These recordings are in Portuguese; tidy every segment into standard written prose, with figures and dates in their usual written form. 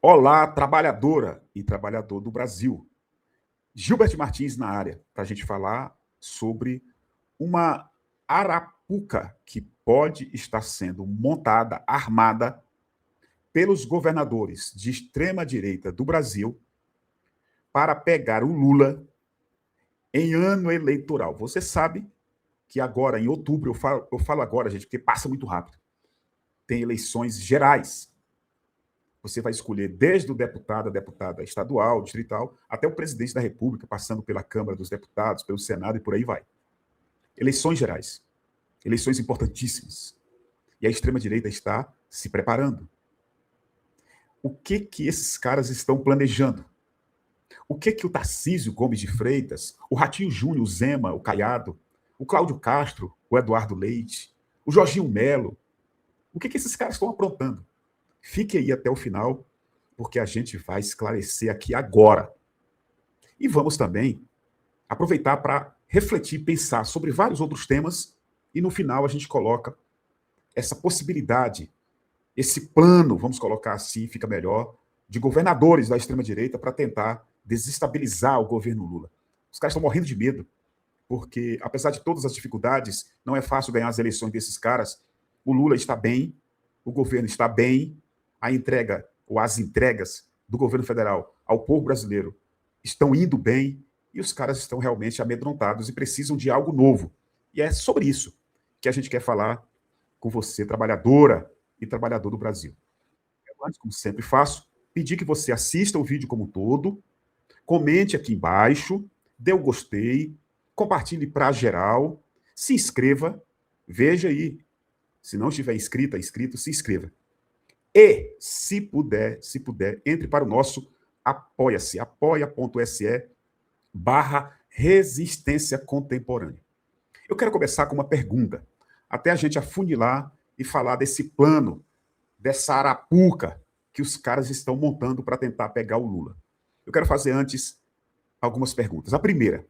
Olá, trabalhadora e trabalhador do Brasil. Gilbert Martins na área, para a gente falar sobre uma arapuca que pode estar sendo montada, armada, pelos governadores de extrema-direita do Brasil para pegar o Lula em ano eleitoral. Você sabe que agora, em outubro, eu falo agora, gente, porque passa muito rápido, tem eleições gerais. Você vai escolher desde o deputado, a deputada estadual, distrital, até o presidente da República, passando pela Câmara dos Deputados, pelo Senado e por aí vai. Eleições gerais. Eleições importantíssimas. E a extrema-direita está se preparando. O que esses caras estão planejando? O que o Tarcísio Gomes de Freitas, o Ratinho Júnior, o Zema, o Caiado, o Cláudio Castro, o Eduardo Leite, o Jorginho Melo, o que esses caras estão aprontando? Fique aí até o final, porque a gente vai esclarecer aqui agora. E vamos também aproveitar para refletir, pensar sobre vários outros temas, e no final a gente coloca essa possibilidade, esse plano, vamos colocar assim, fica melhor, de governadores da extrema-direita para tentar desestabilizar o governo Lula. Os caras estão morrendo de medo, porque, apesar de todas as dificuldades, não é fácil ganhar as eleições desses caras. O Lula está bem, o governo está bem, a entrega, ou as entregas do governo federal ao povo brasileiro estão indo bem, e os caras estão realmente amedrontados e precisam de algo novo. E é sobre isso que a gente quer falar com você, trabalhadora e trabalhador do Brasil. Antes, como sempre faço, pedir que você assista o vídeo como um todo, comente aqui embaixo, dê o gostei, compartilhe para geral, se inscreva, veja aí. Se não estiver inscrito, se inscreva. E, se puder, entre para o nosso Apoia-se, apoia.se/resistência contemporânea. Eu quero começar com uma pergunta, até a gente afunilar e falar desse plano, dessa arapuca que os caras estão montando para tentar pegar o Lula. Eu quero fazer antes algumas perguntas. A primeira,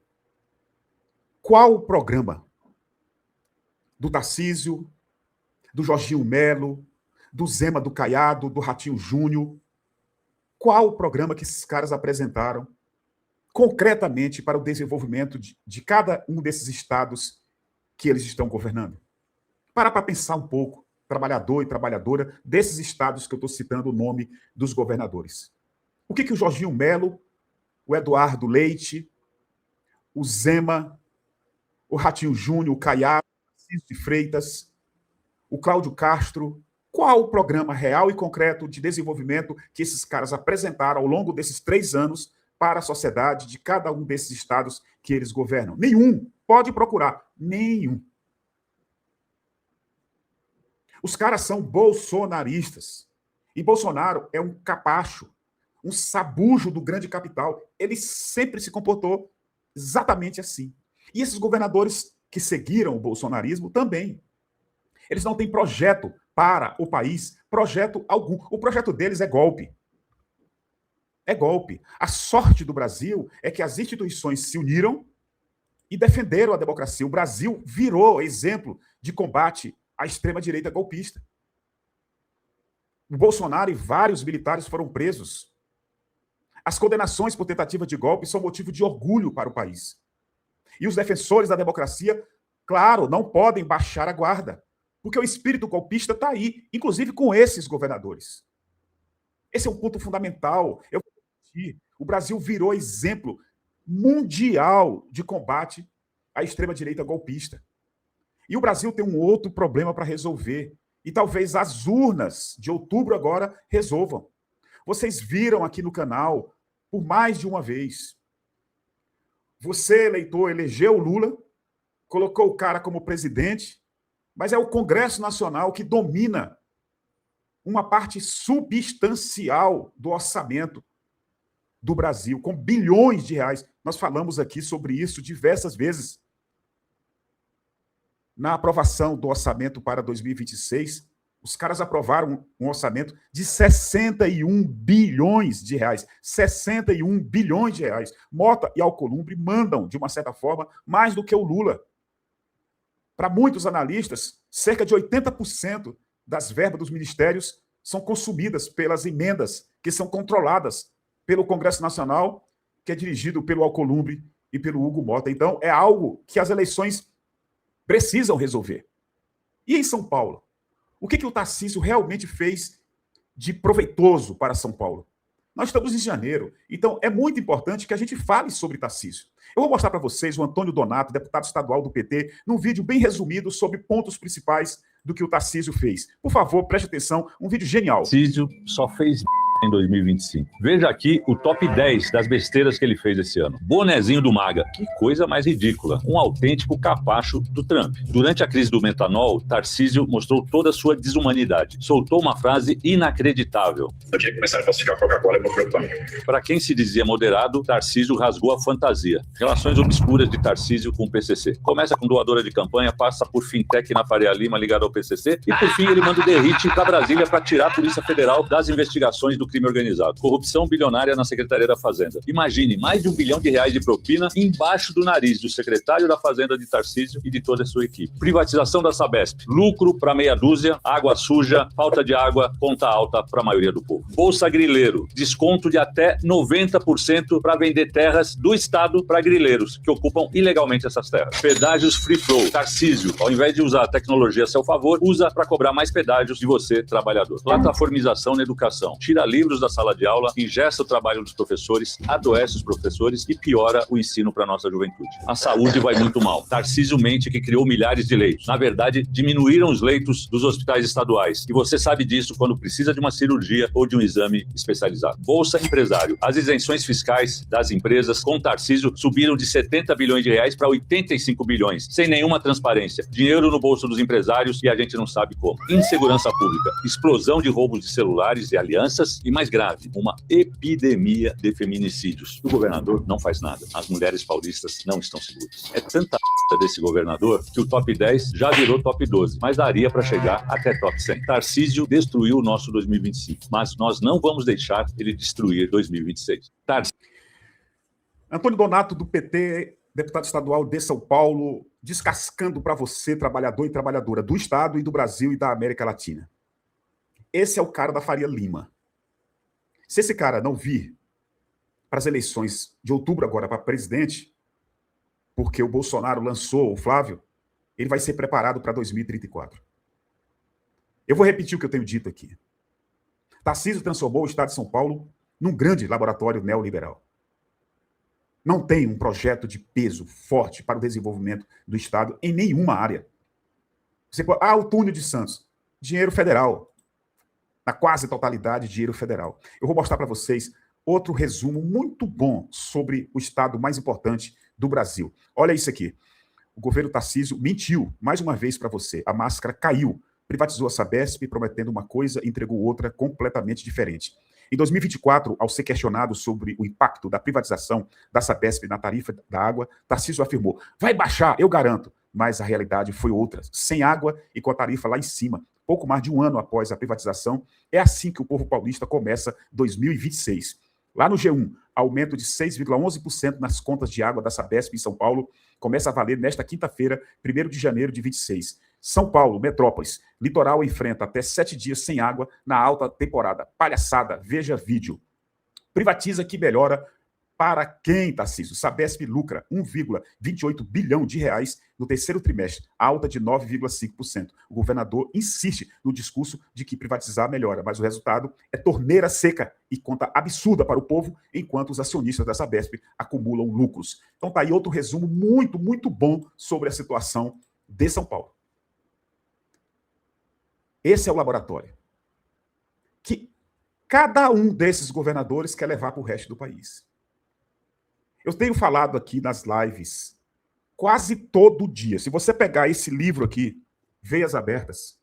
qual o programa do Tarcísio, do Jorginho Melo, do Zema, do Caiado, do Ratinho Júnior, qual o programa que esses caras apresentaram concretamente para o desenvolvimento de cada um desses estados que eles estão governando? Para pensar um pouco, trabalhador e trabalhadora, desses estados que eu estou citando o nome dos governadores. O que o Jorginho Melo, o Eduardo Leite, o Zema, o Ratinho Júnior, o Caiado, o Tarcísio de Freitas, o Cláudio Castro, qual o programa real e concreto de desenvolvimento que esses caras apresentaram ao longo desses 3 anos para a sociedade de cada um desses estados que eles governam? Nenhum. Pode procurar. Nenhum. Os caras são bolsonaristas. E Bolsonaro é um capacho, um sabujo do grande capital. Ele sempre se comportou exatamente assim. E esses governadores que seguiram o bolsonarismo também. Eles não têm projeto para o país, projeto algum. O projeto deles é golpe. É golpe. A sorte do Brasil é que as instituições se uniram e defenderam a democracia. O Brasil virou exemplo de combate à extrema-direita golpista. O Bolsonaro e vários militares foram presos. As condenações por tentativa de golpe são motivo de orgulho para o país. E os defensores da democracia, claro, não podem baixar a guarda, porque o espírito golpista está aí, inclusive com esses governadores. Esse é um ponto fundamental. O Brasil virou exemplo mundial de combate à extrema-direita golpista. E o Brasil tem um outro problema para resolver. E talvez as urnas de outubro agora resolvam. Vocês viram aqui no canal por mais de uma vez. Você, eleitor, elegeu o Lula, colocou o cara como presidente, mas é o Congresso Nacional que domina uma parte substancial do orçamento do Brasil, com bilhões de reais. Nós falamos aqui sobre isso diversas vezes. Na aprovação do orçamento para 2026, os caras aprovaram um orçamento de 61 bilhões de reais. 61 bilhões de reais. Mota e Alcolumbre mandam, de uma certa forma, mais do que o Lula. Para muitos analistas, cerca de 80% das verbas dos ministérios são consumidas pelas emendas que são controladas pelo Congresso Nacional, que é dirigido pelo Alcolumbre e pelo Hugo Mota. Então, é algo que as eleições precisam resolver. E em São Paulo? O que o Tarcísio realmente fez de proveitoso para São Paulo? Nós estamos em janeiro, então é muito importante que a gente fale sobre Tarcísio. Eu vou mostrar para vocês o Antônio Donato, deputado estadual do PT, num vídeo bem resumido sobre pontos principais do que o Tarcísio fez. Por favor, preste atenção, um vídeo genial. Tarcísio só fez em 2025. Veja aqui o top 10 das besteiras que ele fez esse ano. Bonezinho do MAGA. Que coisa mais ridícula. Um autêntico capacho do Trump. Durante a crise do metanol, Tarcísio mostrou toda a sua desumanidade. Soltou uma frase inacreditável. Eu tinha que começar a falsificar Coca-Cola e vou preocupar. Para quem se dizia moderado, Tarcísio rasgou a fantasia. Relações obscuras de Tarcísio com o PCC. Começa com doadora de campanha, passa por fintech na Faria Lima ligada ao PCC e, por fim, ele manda o derrite para Brasília para tirar a Polícia Federal das investigações do crime organizado. Corrupção bilionária na Secretaria da Fazenda. Imagine, mais de R$1 bilhão de propina embaixo do nariz do secretário da Fazenda de Tarcísio e de toda a sua equipe. Privatização da Sabesp. Lucro para meia dúzia, água suja, falta de água, conta alta para a maioria do povo. Bolsa Grileiro. Desconto de até 90% para vender terras do Estado para grileiros que ocupam ilegalmente essas terras. Pedágios free flow. Tarcísio, ao invés de usar a tecnologia a seu favor, usa para cobrar mais pedágios de você, trabalhador. Plataformização na educação. Tira livros da sala de aula, ingessa o trabalho dos professores, adoece os professores e piora o ensino para a nossa juventude. A saúde vai muito mal. Tarcísio mente que criou milhares de leitos. Na verdade, diminuíram os leitos dos hospitais estaduais. E você sabe disso quando precisa de uma cirurgia ou de um exame especializado. Bolsa Empresário. As isenções fiscais das empresas com Tarcísio subiram de 70 bilhões de reais para 85 bilhões, sem nenhuma transparência. Dinheiro no bolso dos empresários e a gente não sabe como. Insegurança pública. Explosão de roubos de celulares e alianças e, mais grave, uma epidemia de feminicídios. O governador não faz nada. As mulheres paulistas não estão seguras. É tanta desse governador que o top 10 já virou top 12, mas daria para chegar até top 100. Tarcísio destruiu o nosso 2025, mas nós não vamos deixar ele destruir 2026. Antônio Donato, do PT, deputado estadual de São Paulo, descascando para você, trabalhador e trabalhadora do Estado e do Brasil e da América Latina. Esse é o cara da Faria Lima. Se esse cara não vir para as eleições de outubro agora para presidente, porque o Bolsonaro lançou o Flávio, ele vai ser preparado para 2034. Eu vou repetir o que eu tenho dito aqui. Tarcísio transformou o Estado de São Paulo num grande laboratório neoliberal. Não tem um projeto de peso forte para o desenvolvimento do Estado em nenhuma área. Você pode, o túnel de Santos, dinheiro federal. Na quase totalidade, dinheiro federal. Eu vou mostrar para vocês outro resumo muito bom sobre o estado mais importante do Brasil. Olha isso aqui. O governo Tarcísio mentiu mais uma vez para você. A máscara caiu. Privatizou a Sabesp, prometendo uma coisa e entregou outra completamente diferente. Em 2024, ao ser questionado sobre o impacto da privatização da Sabesp na tarifa da água, Tarcísio afirmou: vai baixar, eu garanto. Mas a realidade foi outra. Sem água e com a tarifa lá em cima. Pouco mais de um ano após a privatização, é assim que o povo paulista começa 2026. Lá no G1, aumento de 6,11% nas contas de água da Sabesp em São Paulo, começa a valer nesta quinta-feira, 1º de janeiro de 26. São Paulo, metrópolis, litoral enfrenta até 7 dias sem água na alta temporada. Palhaçada, veja vídeo. Privatiza que melhora. Para quem, Tarcísio? Sabesp lucra 1,28 bilhão de reais no terceiro trimestre, alta de 9,5%. O governador insiste no discurso de que privatizar melhora, mas o resultado é torneira seca e conta absurda para o povo, enquanto os acionistas da Sabesp acumulam lucros. Então tá aí outro resumo muito, muito bom sobre a situação de São Paulo. Esse é o laboratório que cada um desses governadores quer levar para o resto do país. Eu tenho falado aqui nas lives quase todo dia. Se você pegar esse livro aqui, Veias Abertas,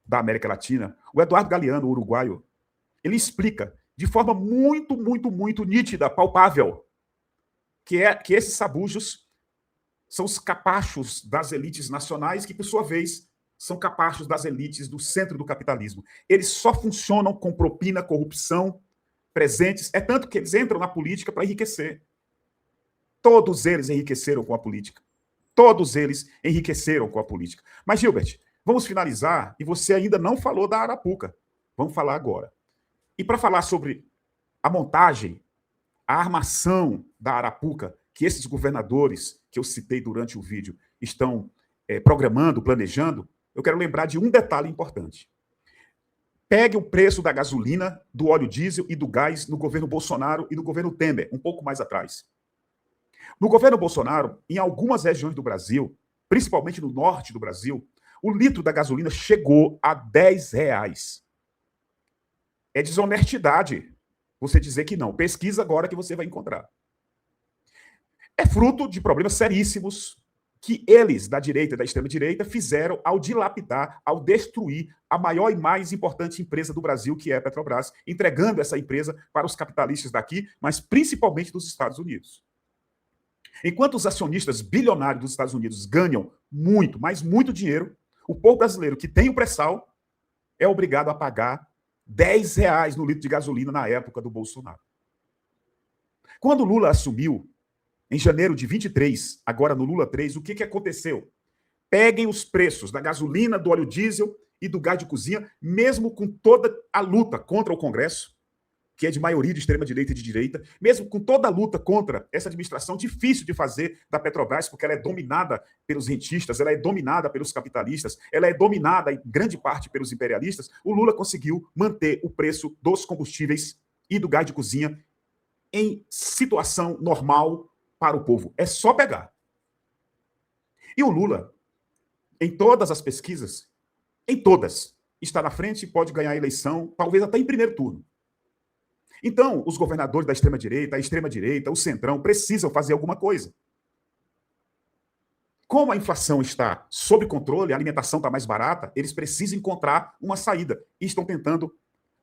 da América Latina, o Eduardo Galeano, o uruguaio, ele explica de forma muito, muito, muito nítida, palpável, que esses sabujos são os capachos das elites nacionais que, por sua vez, são capachos das elites do centro do capitalismo. Eles só funcionam com propina, corrupção, presentes. É tanto que eles entram na política para enriquecer. Todos eles enriqueceram com a política. Todos eles enriqueceram com a política. Mas, Gilbert, vamos finalizar, e você ainda não falou da Arapuca. Vamos falar agora. E para falar sobre a montagem, a armação da Arapuca, que esses governadores que eu citei durante o vídeo estão programando, planejando, eu quero lembrar de um detalhe importante. Pegue o preço da gasolina, do óleo diesel e do gás no governo Bolsonaro e no governo Temer, um pouco mais atrás. No governo Bolsonaro, em algumas regiões do Brasil, principalmente no norte do Brasil, o litro da gasolina chegou a R$10. É desonestidade você dizer que não. Pesquisa agora que você vai encontrar. É fruto de problemas seríssimos que eles, da direita e da extrema-direita, fizeram ao dilapidar, ao destruir a maior e mais importante empresa do Brasil, que é a Petrobras, entregando essa empresa para os capitalistas daqui, mas principalmente dos Estados Unidos. Enquanto os acionistas bilionários dos Estados Unidos ganham muito, mas muito dinheiro, o povo brasileiro que tem o pré-sal é obrigado a pagar R$10 no litro de gasolina na época do Bolsonaro. Quando Lula assumiu, em janeiro de 23, agora no Lula 3, o que aconteceu? Peguem os preços da gasolina, do óleo diesel e do gás de cozinha, mesmo com toda a luta contra o Congresso, que é de maioria de extrema-direita e de direita, mesmo com toda a luta contra essa administração difícil de fazer da Petrobras, porque ela é dominada pelos rentistas, ela é dominada pelos capitalistas, ela é dominada em grande parte pelos imperialistas, o Lula conseguiu manter o preço dos combustíveis e do gás de cozinha em situação normal para o povo. É só pegar. E o Lula, em todas as pesquisas, em todas, está na frente e pode ganhar a eleição, talvez até em primeiro turno. Então, os governadores da extrema-direita, a extrema-direita, o centrão, precisam fazer alguma coisa. Como a inflação está sob controle, a alimentação está mais barata, eles precisam encontrar uma saída. E estão tentando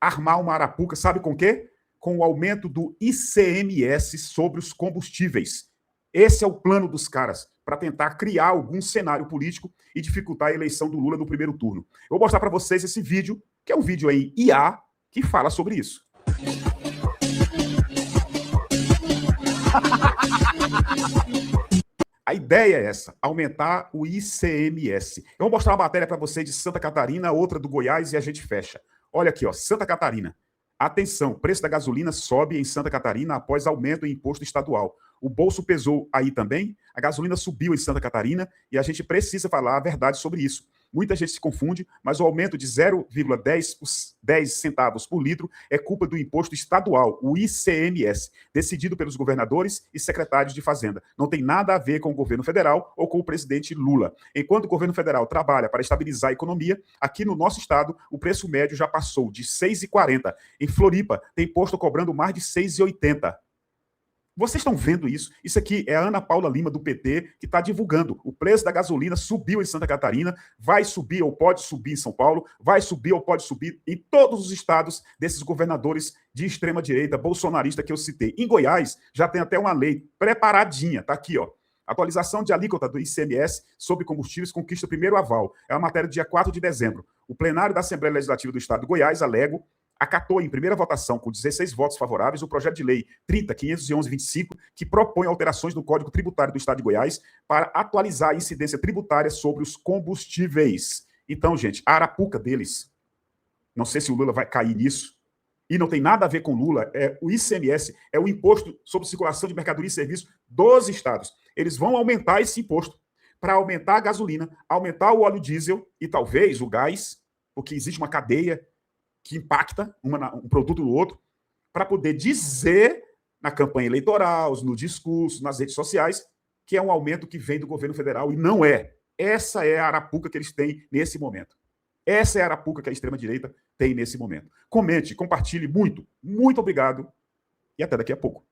armar uma arapuca, sabe com o quê? Com o aumento do ICMS sobre os combustíveis. Esse é o plano dos caras, para tentar criar algum cenário político e dificultar a eleição do Lula no primeiro turno. Eu vou mostrar para vocês esse vídeo, que é um vídeo em IA, que fala sobre isso. A ideia é essa, aumentar o ICMS. Eu vou mostrar uma matéria para vocês de Santa Catarina, outra do Goiás e a gente fecha. Olha aqui, ó, Santa Catarina. Atenção, preço da gasolina sobe em Santa Catarina após aumento em imposto estadual. O bolso pesou aí também, a gasolina subiu em Santa Catarina e a gente precisa falar a verdade sobre isso. Muita gente se confunde, mas o aumento de 0,10 centavos por litro é culpa do imposto estadual, o ICMS, decidido pelos governadores e secretários de Fazenda. Não tem nada a ver com o governo federal ou com o presidente Lula. Enquanto o governo federal trabalha para estabilizar a economia, aqui no nosso estado, o preço médio já passou de R$ 6,40. Em Floripa, tem posto cobrando mais de R$ 6,80. Vocês estão vendo isso? Isso aqui é a Ana Paula Lima, do PT, que está divulgando. O preço da gasolina subiu em Santa Catarina, vai subir ou pode subir em São Paulo, vai subir ou pode subir em todos os estados desses governadores de extrema-direita, bolsonarista que eu citei. Em Goiás, já tem até uma lei preparadinha, tá aqui, ó. Atualização de alíquota do ICMS sobre combustíveis conquista o primeiro aval. É uma matéria do dia 4 de dezembro. O plenário da Assembleia Legislativa do Estado de Goiás, Alego, acatou em primeira votação, com 16 votos favoráveis, o projeto de lei 30.511-25, que propõe alterações no Código Tributário do Estado de Goiás para atualizar a incidência tributária sobre os combustíveis. Então, gente, a arapuca deles, não sei se o Lula vai cair nisso, e não tem nada a ver com Lula, o ICMS é o Imposto sobre Circulação de Mercadoria e Serviços dos estados. Eles vão aumentar esse imposto para aumentar a gasolina, aumentar o óleo diesel e talvez o gás, porque existe uma cadeia que impacta um produto no outro, para poder dizer na campanha eleitoral, no discurso, nas redes sociais, que é um aumento que vem do governo federal, e não é. Essa é a arapuca que eles têm nesse momento. Essa é a arapuca que a extrema-direita tem nesse momento. Comente, compartilhe muito. Muito obrigado e até daqui a pouco.